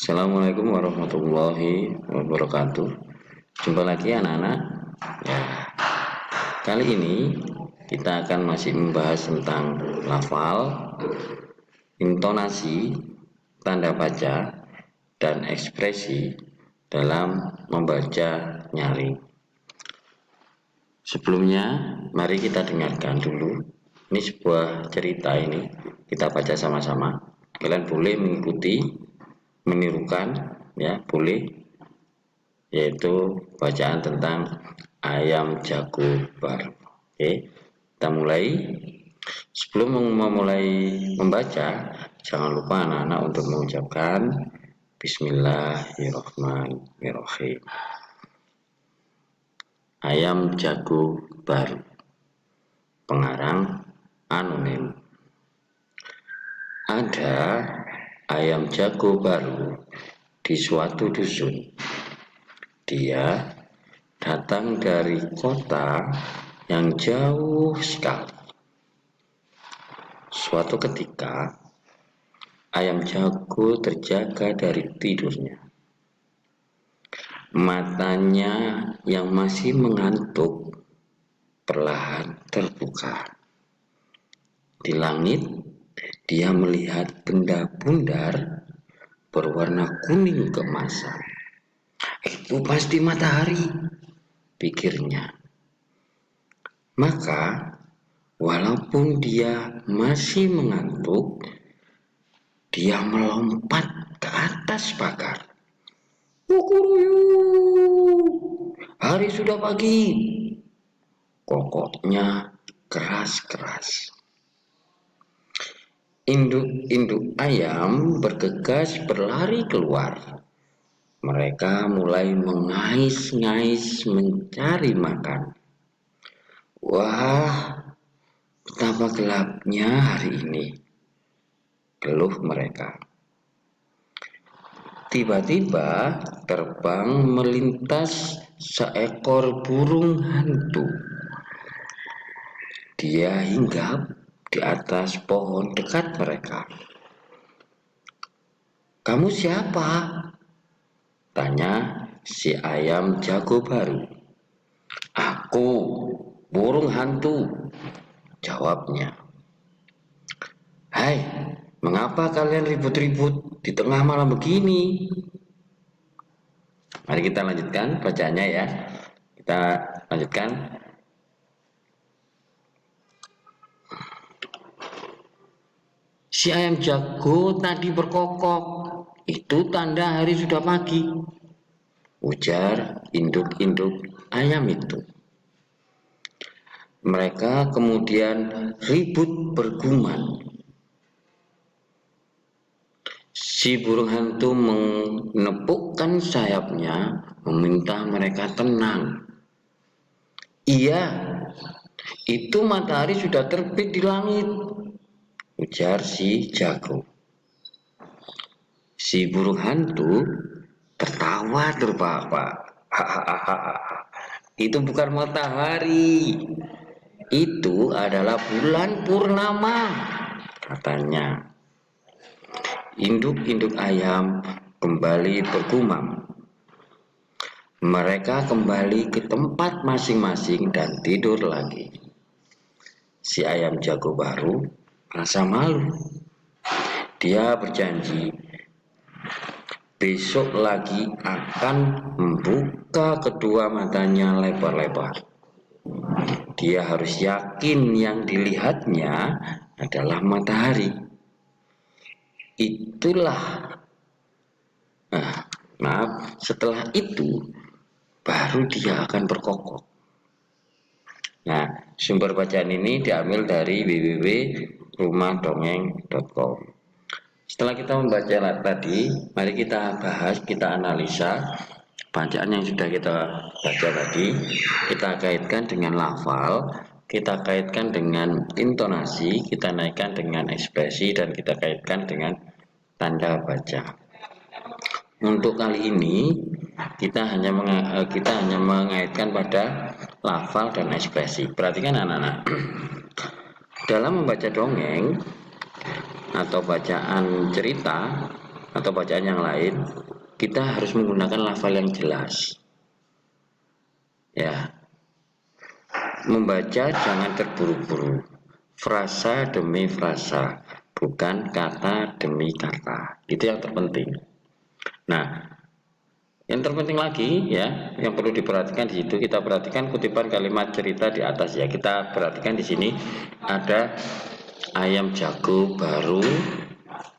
Assalamualaikum warahmatullahi wabarakatuh. Jumpa lagi anak-anak. Ya, kali ini kita akan masih membahas tentang lafal, intonasi, tanda baca, dan ekspresi dalam membaca nyaring. Sebelumnya, mari kita dengarkan dulu. Ini sebuah cerita, ini kita baca sama-sama. Kalian boleh mengikuti, menirukan, ya boleh, yaitu bacaan tentang ayam jago baru. Oke, kita mulai. Sebelum memulai membaca, jangan lupa anak-anak untuk mengucapkan Bismillahirrahmanirrahim. Ayam jago baru. Pengarang anonim. Ada ayam jago baru di suatu dusun. Dia datang dari kota yang jauh sekali. Suatu ketika, ayam jago terjaga dari tidurnya. Matanya yang masih mengantuk perlahan terbuka. Di langit, dia melihat benda bundar berwarna kuning keemasan. Itu pasti matahari, pikirnya. Maka, walaupun dia masih mengantuk, dia melompat ke atas pagar. Kukuruyuk, hari sudah pagi. Kokoknya keras-keras. Induk-induk ayam bergegas berlari keluar. Mereka mulai mengais-ngais mencari makan. Wah, betapa gelapnya hari ini, keluh mereka. Tiba-tiba terbang melintas seekor burung hantu. Dia hinggap di atas pohon dekat mereka. Kamu siapa? Tanya si ayam jago baru. Aku, burung hantu, jawabnya. Hai, mengapa kalian ribut-ribut di tengah malam begini? Mari kita lanjutkan bacaannya ya. Kita lanjutkan. Si ayam jago tadi berkokok. Itu tanda hari sudah pagi, ujar induk-induk ayam itu. Mereka kemudian ribut bergumam. Si burung hantu menepukkan sayapnya, meminta mereka tenang. Iya, itu matahari sudah terbit di langit, ujar si jago. Si burung hantu tertawa terbahak-bahak. Itu bukan matahari, itu adalah bulan purnama, katanya. Induk-induk ayam kembali bergumam. Mereka kembali ke tempat masing-masing dan tidur lagi. Si ayam jago baru merasa malu. Dia berjanji besok lagi akan membuka kedua matanya lebar-lebar. Dia harus yakin yang dilihatnya adalah matahari. Setelah itu baru dia akan berkokok. Nah, sumber bacaan ini diambil dari www.rumahdongeng.com. Setelah kita membaca tadi, mari kita bahas, kita analisa bacaan yang sudah kita baca tadi. Kita kaitkan dengan lafal, kita kaitkan dengan intonasi, kita naikkan dengan ekspresi, dan kita kaitkan dengan tanda baca. Untuk kali ini kita hanya mengaitkan pada lafal dan ekspresi. Perhatikan anak-anak. Dalam membaca dongeng atau bacaan cerita, atau bacaan yang lain, kita harus menggunakan lafal yang jelas. Ya, membaca jangan terburu-buru, frasa demi frasa, bukan kata demi kata. Itu yang terpenting. Nah, yang terpenting lagi ya, yang perlu diperhatikan di situ, kita perhatikan kutipan kalimat cerita di atas ya. Kita perhatikan di sini ada ayam jago baru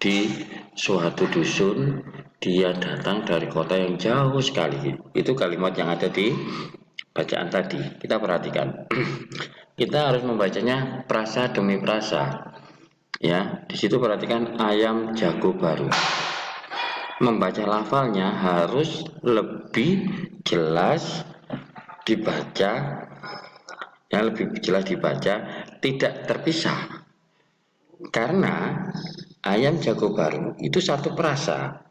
di suatu dusun, dia datang dari kota yang jauh sekali. Itu kalimat yang ada di bacaan tadi. Kita perhatikan. Kita harus membacanya prasa demi prasa. Ya, di situ perhatikan ayam jago baru. Membaca lafalnya harus lebih jelas dibaca, ya lebih jelas dibaca, tidak terpisah. Karena ayam jago baru itu satu perasa,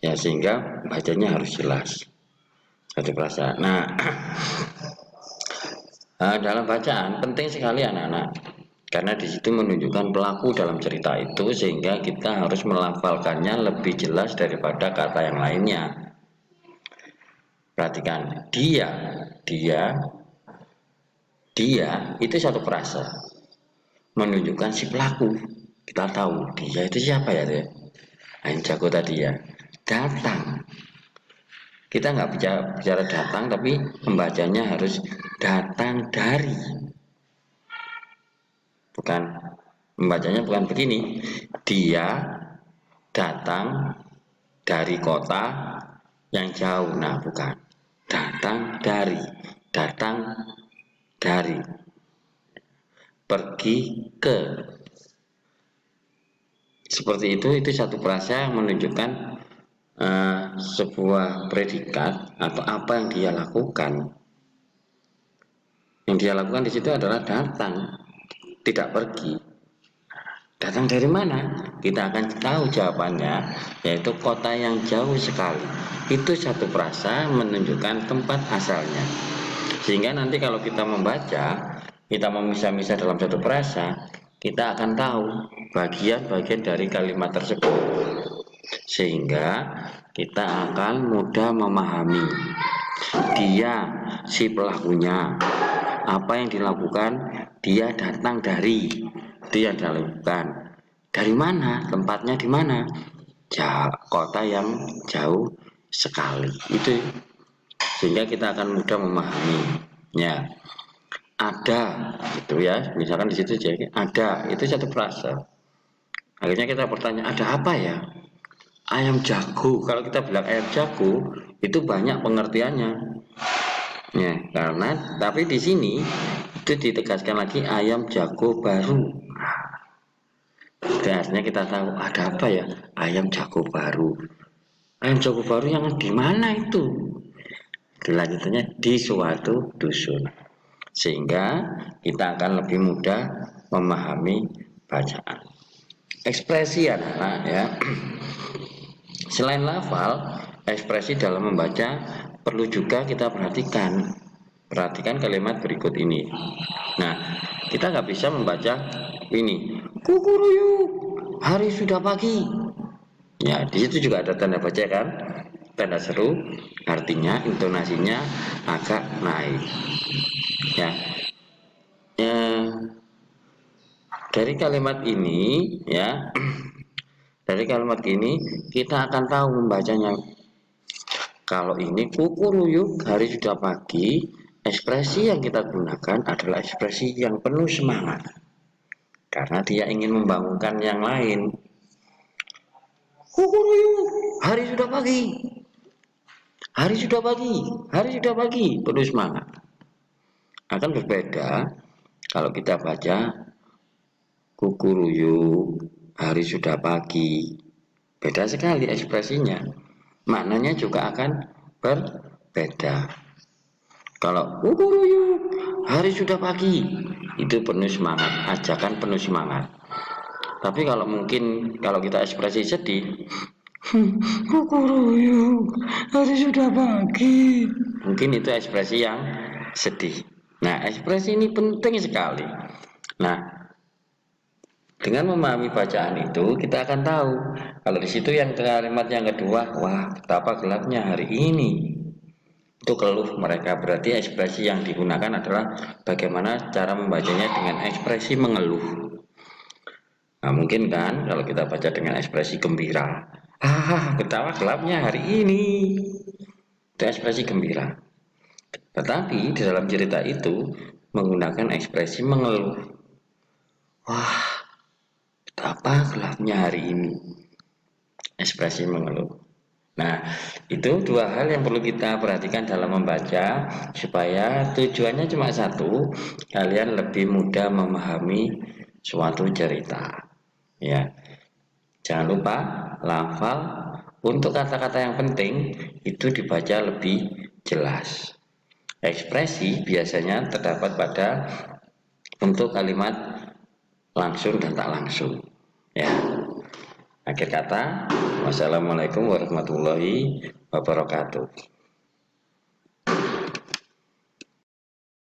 ya sehingga bacanya harus jelas satu perasa. Nah, dalam bacaan penting sekali anak-anak, karena di situ menunjukkan pelaku dalam cerita itu, sehingga kita harus melafalkannya lebih jelas daripada kata yang lainnya. Perhatikan, dia itu satu frasa menunjukkan si pelaku. Kita tahu dia itu siapa ya, yang jago tadi ya, datang. Kita nggak bicara datang, tapi pembacanya harus datang dari. Bukan, membacanya bukan begini. Dia datang dari kota yang jauh. Nah, bukan. Datang dari. Pergi ke. Seperti itu satu frasa yang menunjukkan sebuah predikat atau apa yang dia lakukan. Yang dia lakukan di situ adalah datang, tidak pergi. Datang dari mana? Kita akan tahu jawabannya, yaitu kota yang jauh sekali. Itu satu frasa menunjukkan tempat asalnya. Sehingga nanti kalau kita membaca, kita memisah-misah dalam satu frasa, kita akan tahu bagian-bagian dari kalimat tersebut. Sehingga kita akan mudah memahami dia, si pelakunya, apa yang dilakukan, dia datang dari, itu yang dilakukan. Dari mana? Tempatnya di mana? Kota yang jauh sekali. Itu sehingga kita akan mudah memahaminya. Ada, gitu ya. Misalkan di situ jadi ada, itu satu frasa. Akhirnya kita bertanya, ada apa ya? Ayam jago. Kalau kita bilang ayam jago, itu banyak pengertiannya. Ya, karena tapi di sini itu ditegaskan lagi ayam jago baru. Artinya kita tahu ada apa ya? Ayam jago baru. Ayam jago baru yang di mana itu? Lanjutannya di suatu dusun. Sehingga kita akan lebih mudah memahami bacaan. Ekspresi anak-anak ya. Selain lafal, ekspresi dalam membaca perlu juga kita perhatikan. Perhatikan kalimat berikut ini. Nah, kita nggak bisa membaca ini. Kukuruyuk, hari sudah pagi. Ya, di situ juga ada tanda baca kan? Tanda seru, artinya intonasinya agak naik. Ya, dari kalimat ini ya. Dari kalimat ini kita akan tahu membacanya. Kalau ini kukuruyuk, hari sudah pagi, ekspresi yang kita gunakan adalah ekspresi yang penuh semangat. Karena dia ingin membangunkan yang lain. Kukuruyuk, hari sudah pagi. Hari sudah pagi, hari sudah pagi, penuh semangat. Akan berbeda kalau kita baca kukuruyuk, hari sudah pagi. Beda sekali ekspresinya. Maknanya juga akan berbeda. Kalau kukuruyuk, hari sudah pagi, itu penuh semangat, ajakan penuh semangat. Tapi kalau mungkin kalau kita ekspresi sedih, kukuruyuk, hari sudah pagi, mungkin itu ekspresi yang sedih. Nah, ekspresi ini penting sekali. Nah, Dengan memahami bacaan itu, kita akan tahu kalau di situ yang kalimat yang kedua, wah betapa gelapnya hari ini. Itu keluh mereka, berarti ekspresi yang digunakan adalah bagaimana cara membacanya dengan ekspresi mengeluh. Nah, mungkin kan kalau kita baca dengan ekspresi gembira, betapa gelapnya hari ini. Itu ekspresi gembira. Tetapi di dalam cerita itu menggunakan ekspresi mengeluh. Wah, betapa gelapnya hari ini. Ekspresi mengeluh. Nah, itu dua hal yang perlu kita perhatikan dalam membaca supaya tujuannya cuma satu, kalian lebih mudah memahami suatu cerita. Ya, jangan lupa lafal untuk kata-kata yang penting itu dibaca lebih jelas. Ekspresi biasanya terdapat pada bentuk kalimat langsung dan tak langsung. Ya. Akhir kata, wassalamualaikum warahmatullahi wabarakatuh.